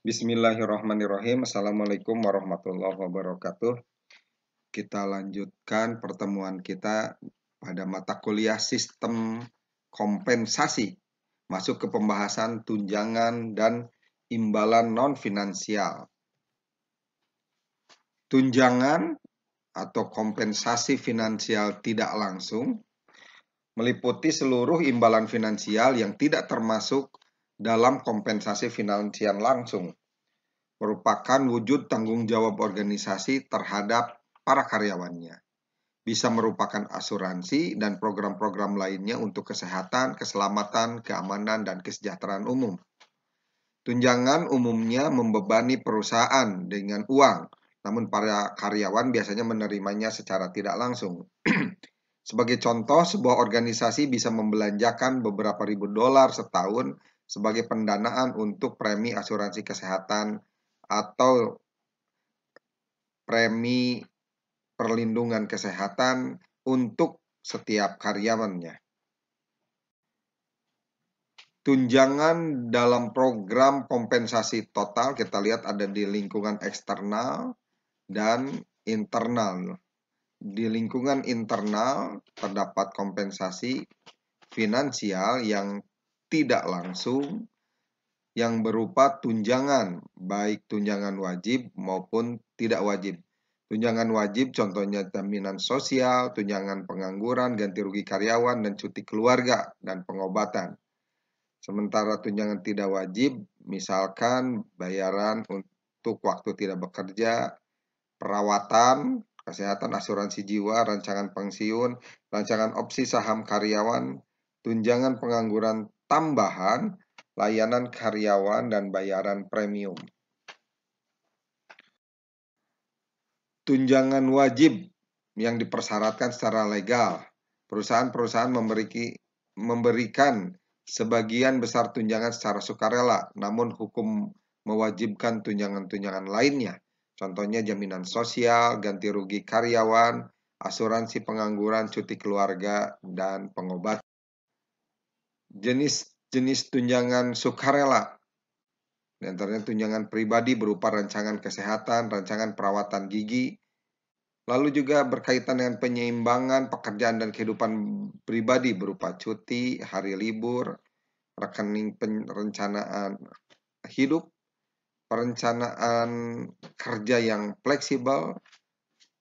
Bismillahirrahmanirrahim. Assalamualaikum warahmatullahi wabarakatuh. Kita lanjutkan pertemuan kita pada mata kuliah sistem kompensasi. Masuk ke pembahasan tunjangan dan imbalan non-finansial. Tunjangan atau kompensasi finansial tidak langsung meliputi seluruh imbalan finansial yang tidak termasuk dalam kompensasi finansial langsung, merupakan wujud tanggung jawab organisasi terhadap para karyawannya. Bisa merupakan asuransi dan program-program lainnya untuk kesehatan, keselamatan, keamanan, dan kesejahteraan umum. Tunjangan umumnya membebani perusahaan dengan uang, namun para karyawan biasanya menerimanya secara tidak langsung. Sebagai contoh, sebuah organisasi bisa membelanjakan beberapa ribu dolar setahun sebagai pendanaan untuk premi asuransi kesehatan atau premi perlindungan kesehatan untuk setiap karyawannya. Tunjangan dalam program kompensasi total kita lihat ada di lingkungan eksternal dan internal. Di lingkungan internal terdapat kompensasi finansial yang tidak langsung yang berupa tunjangan, baik tunjangan wajib maupun tidak wajib. Tunjangan wajib contohnya jaminan sosial, tunjangan pengangguran, ganti rugi karyawan, dan cuti keluarga, dan pengobatan. Sementara tunjangan tidak wajib, misalkan bayaran untuk waktu tidak bekerja, perawatan, kesehatan, asuransi jiwa, rancangan pensiun, rancangan opsi saham karyawan, tunjangan pengangguran tambahan, layanan karyawan, dan bayaran premium. Tunjangan wajib yang dipersyaratkan secara legal. Perusahaan-perusahaan memberikan sebagian besar tunjangan secara sukarela, namun hukum mewajibkan tunjangan-tunjangan lainnya. Contohnya jaminan sosial, ganti rugi karyawan, asuransi pengangguran, cuti keluarga, dan pengobatan. Jenis tunjangan sukarela, di antaranya tunjangan pribadi berupa rancangan kesehatan, rancangan perawatan gigi, lalu juga berkaitan dengan penyeimbangan pekerjaan dan kehidupan pribadi berupa cuti, hari libur, rekening perencanaan hidup, perencanaan kerja yang fleksibel,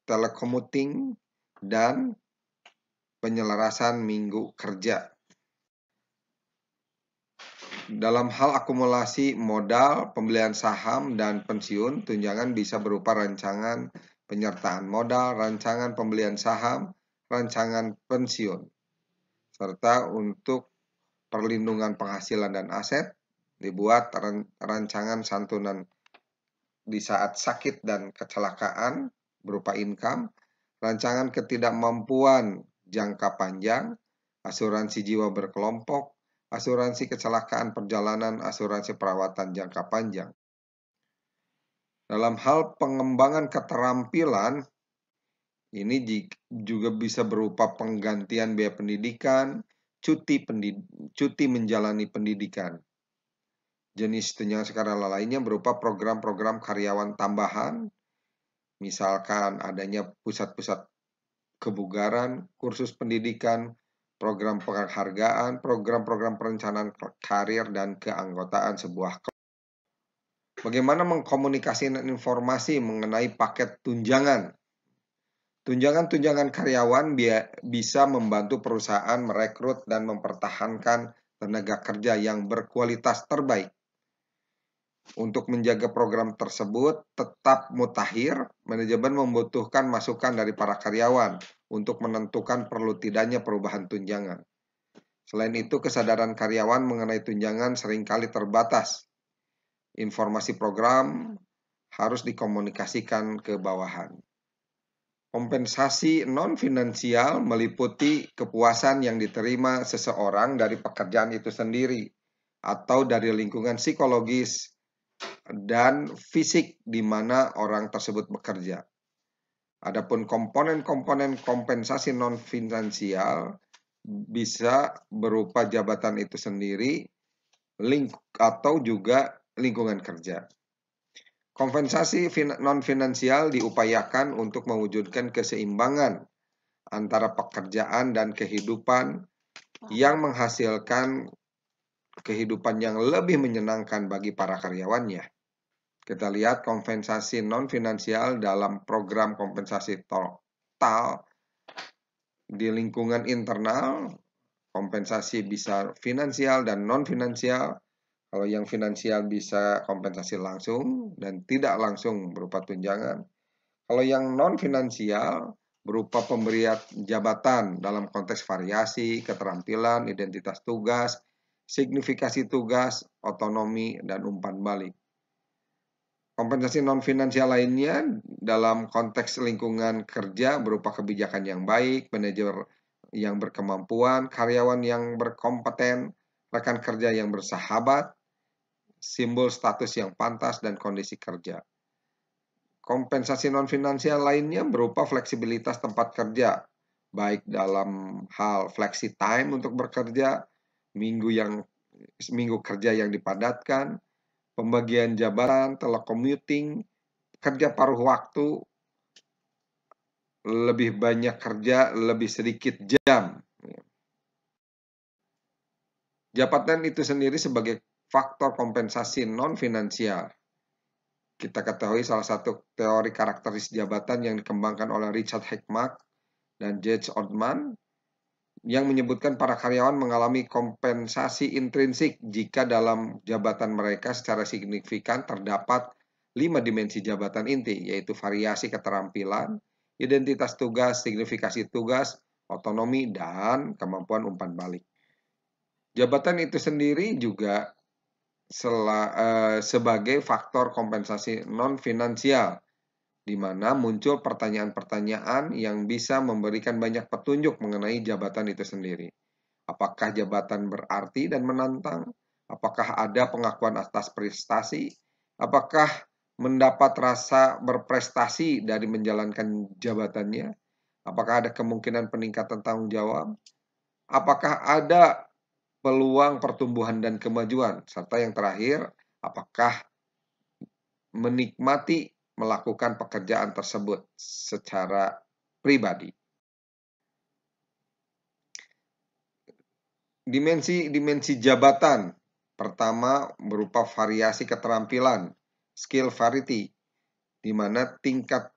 telekommuting, dan penyelarasan minggu kerja. Dalam hal akumulasi modal, pembelian saham, dan pensiun, tunjangan bisa berupa rancangan penyertaan modal, rancangan pembelian saham, rancangan pensiun, serta untuk perlindungan penghasilan dan aset, dibuat rancangan santunan di saat sakit dan kecelakaan berupa income, rancangan ketidakmampuan jangka panjang, asuransi jiwa berkelompok, asuransi kecelakaan perjalanan, asuransi perawatan jangka panjang. Dalam hal pengembangan keterampilan, ini juga bisa berupa penggantian biaya pendidikan, cuti menjalani pendidikan. Jenis tunjangan sukarela lainnya berupa program-program karyawan tambahan, misalkan adanya pusat-pusat kebugaran, kursus pendidikan, program penghargaan, program-program perencanaan karir, dan keanggotaan sebuah klub. Bagaimana mengkomunikasikan informasi mengenai paket tunjangan? Tunjangan-tunjangan karyawan bisa membantu perusahaan merekrut dan mempertahankan tenaga kerja yang berkualitas terbaik. Untuk menjaga program tersebut tetap mutakhir, manajemen membutuhkan masukan dari para karyawan untuk menentukan perlu tidaknya perubahan tunjangan. Selain itu, kesadaran karyawan mengenai tunjangan seringkali terbatas. Informasi program harus dikomunikasikan ke bawahan. Kompensasi non-finansial meliputi kepuasan yang diterima seseorang dari pekerjaan itu sendiri atau dari lingkungan psikologis dan fisik di mana orang tersebut bekerja. Adapun komponen-komponen kompensasi non-finansial bisa berupa jabatan itu sendiri atau juga lingkungan kerja. Kompensasi non-finansial diupayakan untuk mewujudkan keseimbangan antara pekerjaan dan kehidupan yang menghasilkan kehidupan yang lebih menyenangkan bagi para karyawannya. Kita lihat kompensasi non-finansial dalam program kompensasi total di lingkungan internal. Kompensasi bisa finansial dan non-finansial. Kalau yang finansial bisa kompensasi langsung dan tidak langsung berupa tunjangan. Kalau yang non-finansial berupa pemberian jabatan dalam konteks variasi, keterampilan, identitas tugas, signifikasi tugas, otonomi, dan umpan balik. Kompensasi non-finansial lainnya dalam konteks lingkungan kerja berupa kebijakan yang baik, manajer yang berkemampuan, karyawan yang berkompeten, rekan kerja yang bersahabat, simbol status yang pantas, dan kondisi kerja. Kompensasi non-finansial lainnya berupa fleksibilitas tempat kerja, baik dalam hal flexi time untuk bekerja, minggu kerja yang dipadatkan, pembagian jabatan, telecommuting, kerja paruh waktu, lebih banyak kerja, lebih sedikit jam. Jabatan itu sendiri sebagai faktor kompensasi non-finansial. Kita ketahui salah satu teori karakteristik jabatan yang dikembangkan oleh Richard Heckmark dan Judge Oldman yang menyebutkan para karyawan mengalami kompensasi intrinsik jika dalam jabatan mereka secara signifikan terdapat 5 dimensi jabatan inti, yaitu variasi keterampilan, identitas tugas, signifikasi tugas, otonomi, dan kemampuan umpan balik. Jabatan itu sendiri juga sebagai faktor kompensasi non-finansial, di mana muncul pertanyaan-pertanyaan yang bisa memberikan banyak petunjuk mengenai jabatan itu sendiri. Apakah jabatan berarti dan menantang? Apakah ada pengakuan atas prestasi? Apakah mendapat rasa berprestasi dari menjalankan jabatannya? Apakah ada kemungkinan peningkatan tanggung jawab? Apakah ada peluang pertumbuhan dan kemajuan? Serta yang terakhir, apakah menikmati melakukan pekerjaan tersebut secara pribadi? Dimensi jabatan pertama berupa variasi keterampilan, skill variety, di mana tingkat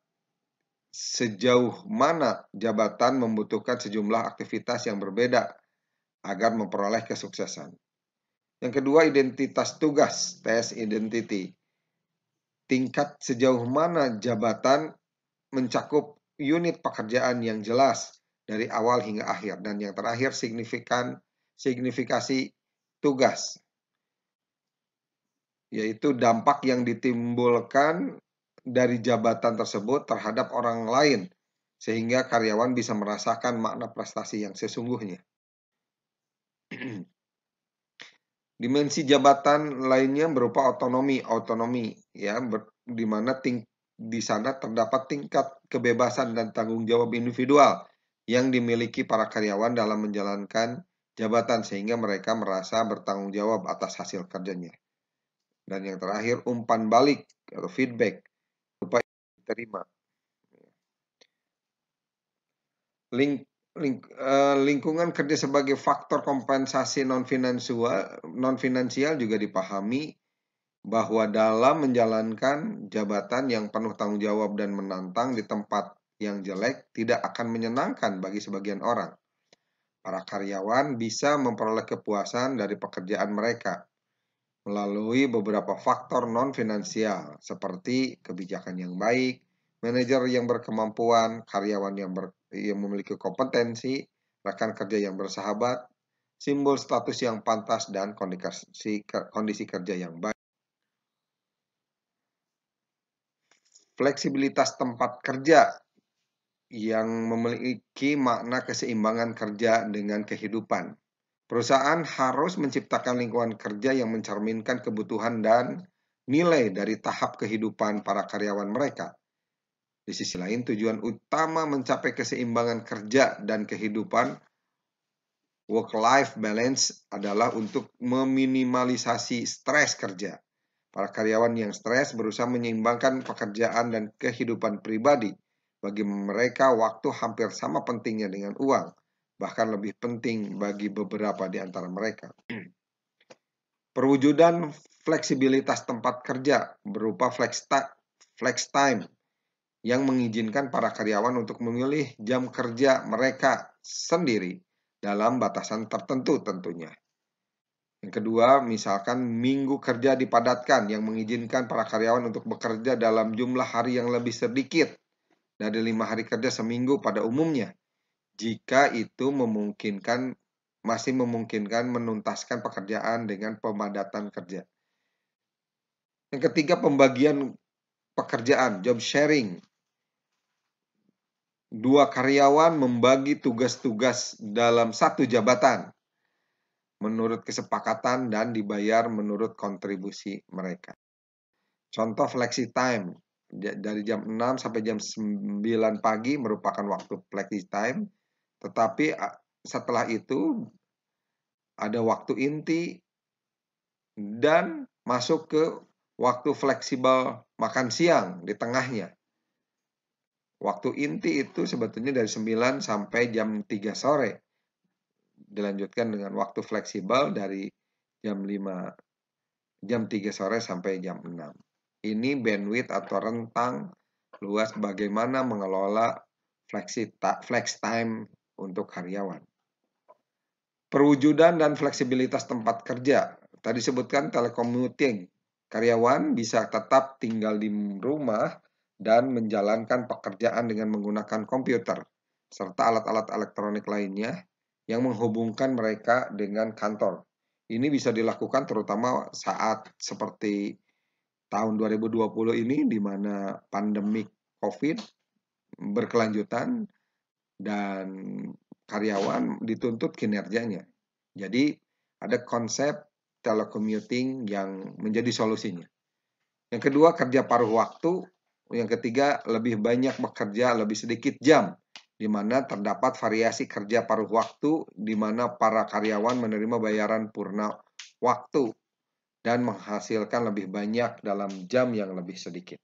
sejauh mana jabatan membutuhkan sejumlah aktivitas yang berbeda agar memperoleh kesuksesan. Yang kedua, identitas tugas, task identity. Tingkat sejauh mana jabatan mencakup unit pekerjaan yang jelas dari awal hingga akhir. Dan yang terakhir, signifikasi tugas, yaitu dampak yang ditimbulkan dari jabatan tersebut terhadap orang lain, sehingga karyawan bisa merasakan makna prestasi yang sesungguhnya. Dimensi jabatan lainnya berupa otonomi, ya, di mana di sana terdapat tingkat kebebasan dan tanggung jawab individual yang dimiliki para karyawan dalam menjalankan jabatan sehingga mereka merasa bertanggung jawab atas hasil kerjanya. Dan yang terakhir, umpan balik atau feedback berupa diterima. Lingkungan kerja sebagai faktor kompensasi non-finansial juga dipahami bahwa dalam menjalankan jabatan yang penuh tanggung jawab dan menantang di tempat yang jelek tidak akan menyenangkan bagi sebagian orang. Para karyawan bisa memperoleh kepuasan dari pekerjaan mereka melalui beberapa faktor non-finansial seperti kebijakan yang baik, manajer yang berkemampuan, karyawan yang memiliki kompetensi, rekan kerja yang bersahabat, simbol status yang pantas, dan kondisi kerja yang baik. Fleksibilitas tempat kerja yang memiliki makna keseimbangan kerja dengan kehidupan. Perusahaan harus menciptakan lingkungan kerja yang mencerminkan kebutuhan dan nilai dari tahap kehidupan para karyawan mereka. Di sisi lain, tujuan utama mencapai keseimbangan kerja dan kehidupan work-life balance adalah untuk meminimalisasi stres kerja, Para karyawan yang stres berusaha menyeimbangkan pekerjaan dan kehidupan pribadi. Bagi mereka, waktu hampir sama pentingnya dengan uang, bahkan lebih penting bagi beberapa di antara mereka. Perwujudan fleksibilitas tempat kerja berupa flex time yang mengizinkan para karyawan untuk memilih jam kerja mereka sendiri dalam batasan tertentu tentunya. Yang kedua, misalkan minggu kerja dipadatkan yang mengizinkan para karyawan untuk bekerja dalam jumlah hari yang lebih sedikit dari 5 hari kerja seminggu pada umumnya. Jika itu masih memungkinkan menuntaskan pekerjaan dengan pemadatan kerja. Yang ketiga, pembagian pekerjaan, job sharing. 2 karyawan membagi tugas-tugas dalam satu jabatan menurut kesepakatan dan dibayar menurut kontribusi mereka. Contoh flexi time, dari jam 6 sampai jam 9 pagi merupakan waktu flexi time, tetapi setelah itu ada waktu inti dan masuk ke waktu fleksibel makan siang di tengahnya. Waktu inti itu sebetulnya dari 9 sampai jam 3 sore. Dilanjutkan dengan waktu fleksibel dari jam 3 sore sampai jam 6. Ini bandwidth atau rentang luas bagaimana mengelola flex time untuk karyawan. Perwujudan dan fleksibilitas tempat kerja. Tadi sebutkan telecommuting. Karyawan bisa tetap tinggal di rumah dan menjalankan pekerjaan dengan menggunakan komputer serta alat-alat elektronik lainnya yang menghubungkan mereka dengan kantor. Ini bisa dilakukan terutama saat seperti tahun 2020 ini di mana pandemi COVID berkelanjutan dan karyawan dituntut kinerjanya. Jadi ada konsep telecommuting yang menjadi solusinya. Yang kedua, kerja paruh waktu. Yang ketiga, lebih banyak bekerja lebih sedikit jam, di mana terdapat variasi kerja paruh waktu, di mana para karyawan menerima bayaran purna waktu dan menghasilkan lebih banyak dalam jam yang lebih sedikit.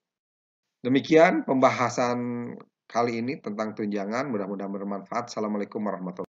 Demikian pembahasan kali ini tentang tunjangan, mudah-mudahan bermanfaat. Assalamualaikum warahmatullahi wabarakatuh.